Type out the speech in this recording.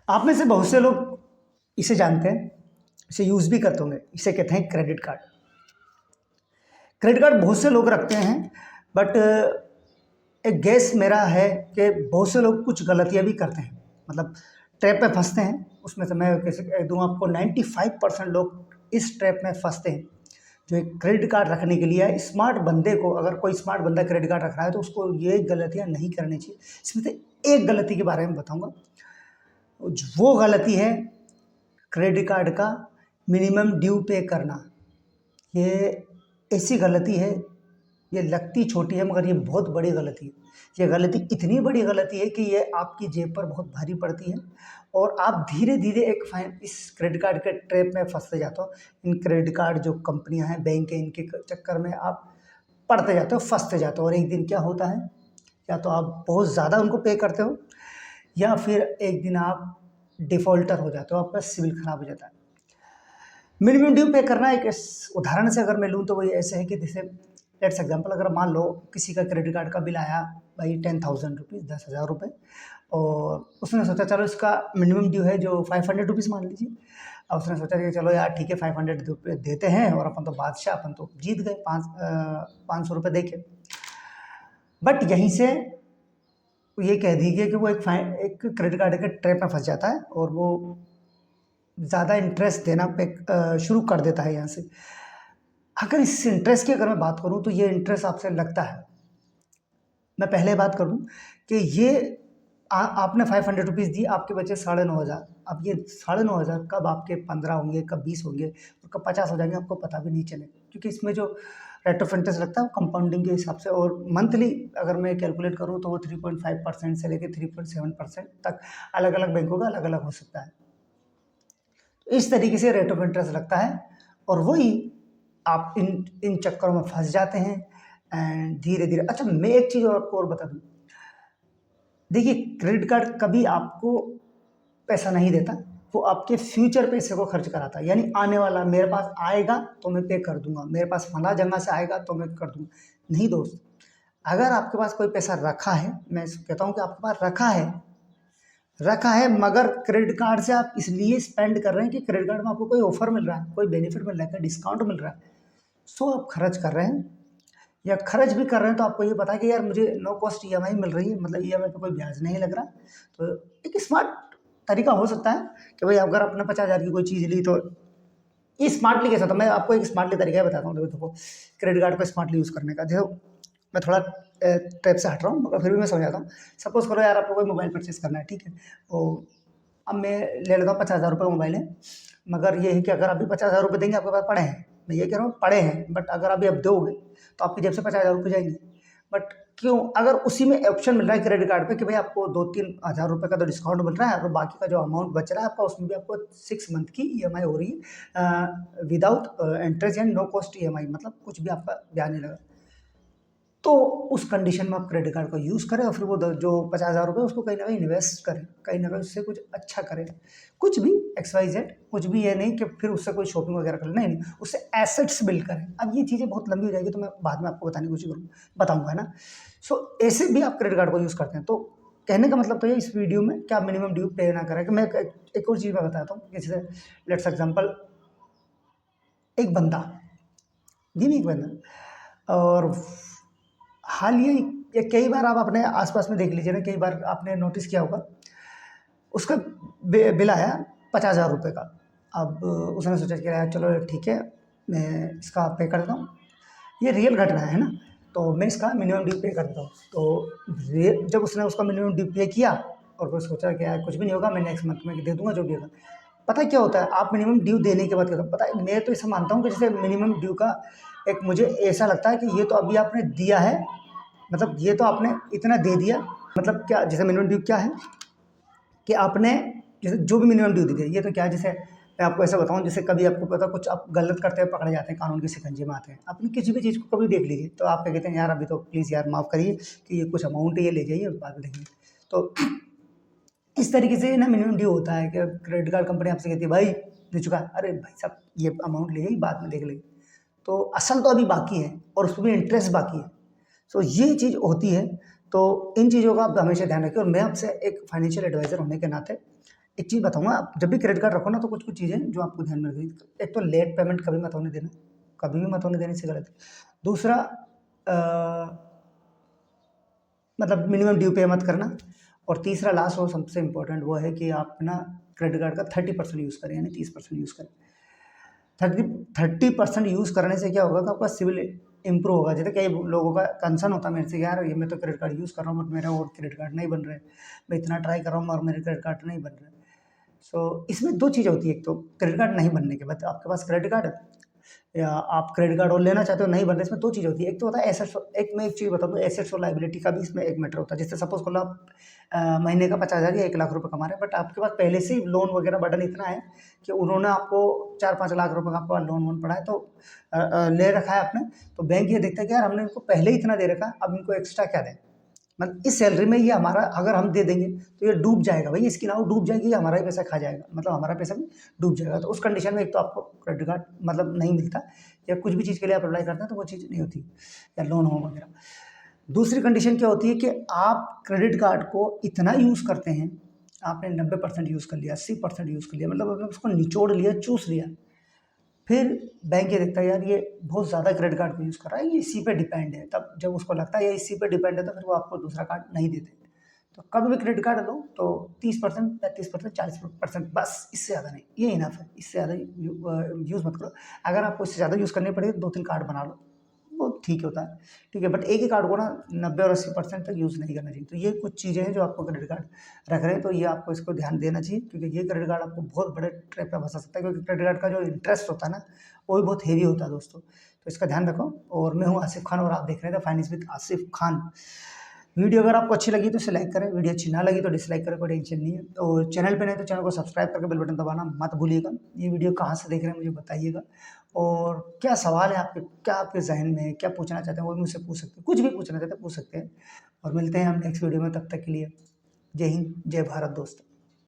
आप में से बहुत से लोग इसे जानते हैं, इसे यूज़ भी करते होंगे। इसे कहते हैं क्रेडिट कार्ड। क्रेडिट कार्ड बहुत से लोग रखते हैं, बट एक गेस मेरा है कि बहुत से लोग कुछ गलतियाँ भी करते हैं, मतलब ट्रैप में फंसते हैं। उसमें से मैं कैसे कह दूँ आपको, 95% लोग इस ट्रैप में फंसते हैं जो एक क्रेडिट कार्ड रखने के लिए है। स्मार्ट बंदे को, अगर कोई स्मार्ट बंदा क्रेडिट कार्ड रख रहा है तो उसको ये गलतियाँ नहीं करनी चाहिए। इसमें से एक गलती के बारे में बताऊँगा। वो गलती है क्रेडिट कार्ड का मिनिमम ड्यू पे करना। ये ऐसी गलती है, ये लगती छोटी है मगर ये बहुत बड़ी गलती है। ये गलती इतनी बड़ी गलती है कि ये आपकी जेब पर बहुत भारी पड़ती है और आप धीरे धीरे एक फाइन इस क्रेडिट कार्ड के ट्रैप में फंसते जाते हो। इन क्रेडिट कार्ड जो कंपनियां हैं, बैंक है, इनके चक्कर में आप पड़ते जाते हो, फंसते जाते हो और एक दिन क्या होता है, या तो आप बहुत ज़्यादा उनको पे करते हो या फिर एक दिन आप डिफ़ॉल्टर हो जाते हो, आपका सिविल खराब हो जाता है। मिनिमम ड्यू पे करना एक उदाहरण से अगर मैं लूँ तो वो ऐसे है कि जैसे लेट्स एग्जांपल, अगर मान लो किसी का क्रेडिट कार्ड का बिल आया भाई 10,000 रुपीज़, 10,000 रुपये, और उसने सोचा चलो इसका मिनिमम ड्यू है जो 500 रुपीज़ मान लीजिए। अब उसने सोचा कि चलो यार ठीक है 500 रुपये देते हैं और अपन तो बादशाह, अपन तो जीत गए 500 रुपये दे के। बट यहीं से ये कह दीजिए कि वो एक क्रेडिट कार्ड के ट्रैप में फंस जाता है और वो ज़्यादा इंटरेस्ट देना पे शुरू कर देता है यहाँ से। अगर इस इंटरेस्ट की अगर मैं बात करूँ तो ये इंटरेस्ट आपसे लगता है, मैं पहले बात कर दूँ कि ये आपने 500 रुपीज़ दी, आपके बचे 9,500। अब ये 9,500 कब आपके 15 होंगे, कब 20 होंगे और कब 50 हो जाएंगे आपको पता भी नहीं चलेगा, क्योंकि इसमें जो रेट ऑफ इंटरेस्ट लगता है वो कंपाउंडिंग के हिसाब से, और मंथली अगर मैं कैलकुलेट करूँ तो वो 3.5% से लेकर 3.7% तक अलग अलग बैंकों का अलग अलग हो सकता है। तो इस तरीके से रेट ऑफ इंटरेस्ट लगता है और वही आप इन चक्करों में फंस जाते हैं। एंड धीरे धीरे, अच्छा मैं एक चीज़ और आपको और बता दूँ, देखिए क्रेडिट कार्ड कभी आपको पैसा नहीं देता, वो आपके फ्यूचर पैसे को खर्च कराता है। यानी आने वाला मेरे पास आएगा तो मैं पे कर दूंगा, मेरे पास फला जगह से आएगा तो मैं कर दूंगा। नहीं दोस्त, अगर आपके पास कोई पैसा रखा है, मैं कहता हूँ कि आपके पास रखा है मगर क्रेडिट कार्ड से आप इसलिए स्पेंड कर रहे हैं कि क्रेडिट कार्ड में आपको कोई ऑफर मिल रहा है, कोई बेनिफिट मिल रहा है, कोई डिस्काउंट मिल रहा है, सो आप खर्च कर रहे हैं। या खर्च भी कर रहे हैं तो आपको ये पता है कि यार मुझे नो कॉस्ट ईएमआई मिल रही है, मतलब ईएमआई पे कोई ब्याज नहीं लग रहा। तो एक स्मार्ट तरीका हो सकता है कि भाई अगर आपने 50,000 की कोई चीज़ ली तो ये स्मार्टली कैसा था, मैं आपको एक स्मार्टली तरीका बताता हूँ। देखो क्रेडिट कार्ड को स्मार्टली यूज़ करने का, देखो मैं थोड़ा टैप से हट रहा हूँ मगर फिर भी मैं समझाता हूँ। सपोज करो यार आपको कोई मोबाइल परचेस करना है, ठीक है, तो अब मैं ले लेता हूँ 50,000 रुपये मोबाइल है, मगर ये है कि अगर अभी 50,000 रुपये देंगे आपके पास पड़े हैं, मैं ये कह रहा हूँ पड़े हैं, बट अगर अभी आप दोगे तो आपकी जेब से 50,000 रुपये जाएंगे। बट क्यों, अगर उसी में ऑप्शन मिल रहा है क्रेडिट कार्ड पे कि भाई आपको 2-3 हज़ार रुपये का तो डिस्काउंट मिल रहा है और बाकी का जो अमाउंट बच रहा है आपका, उसमें भी आपको 6 मंथ की ईएमआई हो रही है without interest and no cost EMI, मतलब कुछ भी आपका ब्याज नहीं लगा। तो उस कंडीशन में आप क्रेडिट कार्ड का यूज़ करें और फिर वो जो 50,000 रुपये उसको कहीं ना कहीं इन्वेस्ट करें, कहीं ना कहीं उससे कुछ अच्छा करें, कुछ भी XYZ, कुछ भी, ये नहीं कि फिर उससे कोई शॉपिंग वगैरह करें, नहीं नहीं, उससे एसेट्स बिल्ड करें। अब ये चीज़ें बहुत लंबी हो जाएगी तो मैं बाद में आपको बताने की कोशिश बताऊँगा, है ना। सो ऐसे भी आप क्रेडिट कार्ड को यूज़ करते हैं। तो कहने का मतलब तो ये इस वीडियो में क्या मिनिमम ड्यू पे ना करें, कि मैं एक और चीज़ मैं बताता हूँ। जैसे लेट्स एग्जाम्पल, एक बंदा, जी नहीं, एक बंदा, और हाल ये कई बार आप अपने आसपास में देख लीजिए ना, कई बार आपने नोटिस किया होगा, उसका बिल आया 50,000 रुपये का। अब उसने सोचा कि यार चलो ठीक है मैं इसका पे कर देता हूँ, ये रियल घटना है ना, तो मैं इसका मिनिमम ड्यू पे कर देता हूँ। तो जब उसने उसका मिनिमम ड्यू पे किया और फिर सोचा कि यार कुछ भी नहीं होगा, मैं नेक्स्ट मंथ में दे दूंगा जो भी होगा। पता है क्या होता है, आप मिनिमम ड्यू देने के बाद क्या होता है पता है, मैं तो ऐसा मानता हूँ कि जैसे मिनिमम ड्यू का एक, मुझे ऐसा लगता है कि ये तो अभी आपने दिया है, मतलब ये तो आपने इतना दे दिया, मतलब क्या, जैसे मिनिमम ड्यू क्या है कि आपने जैसे जो भी मिनिमम ड्यू दे दिया, ये तो क्या है, जैसे मैं आपको ऐसा बताऊं, जैसे कभी आपको पता कुछ आप गलत करते हुए पकड़े जाते हैं, कानून के शिकंजे में आते हैं, अपनी किसी भी चीज़ को कभी देख लीजिए तो आप क्या कहते हैं, यार अभी तो प्लीज़ यार माफ़ करिए कि ये कुछ अमाउंट है, ये ले जाइए बाद में देखेंगे। तो इस तरीके से ना मिनिमम ड्यू होता है कि क्रेडिट कार्ड कंपनी आपसे कहती है भाई दे चुका है, अरे भाई साहब ये अमाउंट ले जाइए बाद में देख लेंगे, तो असल तो अभी बाकी है और उसमें भी इंटरेस्ट बाकी है। सो ये चीज़ होती है। तो इन चीज़ों का आप हमेशा ध्यान रखें, और मैं आपसे एक फाइनेंशियल एडवाइज़र होने के नाते एक चीज़ बताऊँगा, आप जब भी क्रेडिट कार्ड रखो ना तो कुछ-कुछ चीज़ें जो आपको ध्यान में रखनी। एक तो लेट पेमेंट कभी मत होने देना, कभी भी मत होने देने से गलत है। दूसरा मतलब मिनिमम ड्यू पे मत करना। और तीसरा लास्ट और सबसे इम्पोर्टेंट वो है कि आप ना क्रेडिट कार्ड का 30% यूज़ करें, यानी 30% यूज़ करें। 30% यूज़ करने से क्या होगा कि आपका सिविल इम्प्रूव होगा। जैसे कई लोगों का कंसर्न होता है मेरे से, यार ये मैं तो क्रेडिट कार्ड यूज़ कर रहा हूँ बट मेरा और क्रेडिट कार्ड नहीं बन रहा है, मैं इतना ट्राई कर रहा हूँ और मेरे क्रेडिट कार्ड नहीं बन रहा है। सो इसमें दो चीज़ें होती है, एक तो क्रेडिट कार्ड नहीं बनने के बाद आपके पास क्रेडिट कार्ड है, या आप क्रेडिट कार्ड और लेना चाहते हो नहीं बन रहे, इसमें दो चीज़ होती है। एक तो होता है एसेट्स, एक मैं एक चीज़ बता दूँ, एसेट्स और लायबिलिटी का भी इसमें एक मैटर होता है। जैसे सपोज़ कर लो आप महीने का 50,000 या 1,00,000 रुपये कमा रहे हैं, बट आपके पास पहले से ही लोन वगैरह बर्डन इतना है कि उन्होंने आपको 4-5 लाख रुपए का आपका लोन वोन पड़ा है, तो ले रखा है आपने, तो बैंक ये देखता है कि यार हमने इनको पहले ही इतना दे रखा है, अब इनको एक्स्ट्रा क्या दें। मतलब इस सैलरी में ये हमारा अगर हम दे देंगे तो ये डूब जाएगा भाई, इसकी नाव डूब जाएगी, ये हमारा ही पैसा खा जाएगा, मतलब हमारा पैसा भी डूब जाएगा। तो उस कंडीशन में एक तो आपको क्रेडिट कार्ड मतलब नहीं मिलता, या कुछ भी चीज़ के लिए आप अप्लाई करते हैं तो वो चीज़ नहीं होती, या लोन हो वगैरह। दूसरी कंडीशन क्या होती है कि आप क्रेडिट कार्ड को इतना यूज़ करते हैं, आपने 90% यूज़ कर लिया, 80% यूज़ कर लिया, मतलब आपने उसको निचोड़ लिया, चूस लिया। फिर बैंक ये देखता है यार ये बहुत ज़्यादा क्रेडिट कार्ड को यूज़ कर रहा है, ये इसी पे डिपेंड है, तब जब उसको लगता है ये इसी पे डिपेंड है तो फिर वो आपको दूसरा कार्ड नहीं देते। तो कभी भी क्रेडिट कार्ड लो तो 30%, 35%, 40% बस, इससे ज़्यादा नहीं, ये इनफ है, इससे ज़्यादा यूज़ मत करो। अगर आपको इससे ज़्यादा यूज़ करनी पड़ेगी 2-3 कार्ड बना लो, वो ठीक होता है, ठीक है, बट एक ही कार्ड को ना 90 और 80% तक यूज़ नहीं करना चाहिए। तो ये कुछ चीज़ें हैं जो आपको क्रेडिट कार्ड रख रहे हैं, तो ये आपको इसको ध्यान देना चाहिए, क्योंकि ये क्रेडिट कार्ड आपको बहुत बड़े ट्रैप में फंसा सकता है, क्योंकि क्रेडिट कार्ड का जो इंटरेस्ट होता है ना, वो भी बहुत हेवी होता है दोस्तों। तो इसका ध्यान रखो। और मैं हूँ आसिफ खान और आप देख रहे थे finance with Asif Khan. Video अगर आपको अच्छी लगी तो इसे लाइक करें, वीडियो अच्छी ना लगी तो डिसलाइक करें, कोई टेंशन नहीं है। और चैनल पे नहीं तो चैनल को सब्सक्राइब करके बेल बटन दबाना मत भूलिएगा। ये वीडियो कहाँ से देख रहे हैं मुझे बताइएगा, और क्या सवाल है आपके, क्या आपके जहन में है, क्या पूछना चाहते हैं वो भी मुझसे पूछ सकते हैं, कुछ भी पूछना चाहते हैं पूछ सकते हैं। और मिलते हैं हम नेक्स्ट वीडियो में, तब तक के लिए जय हिंद, जय भारत दोस्तों।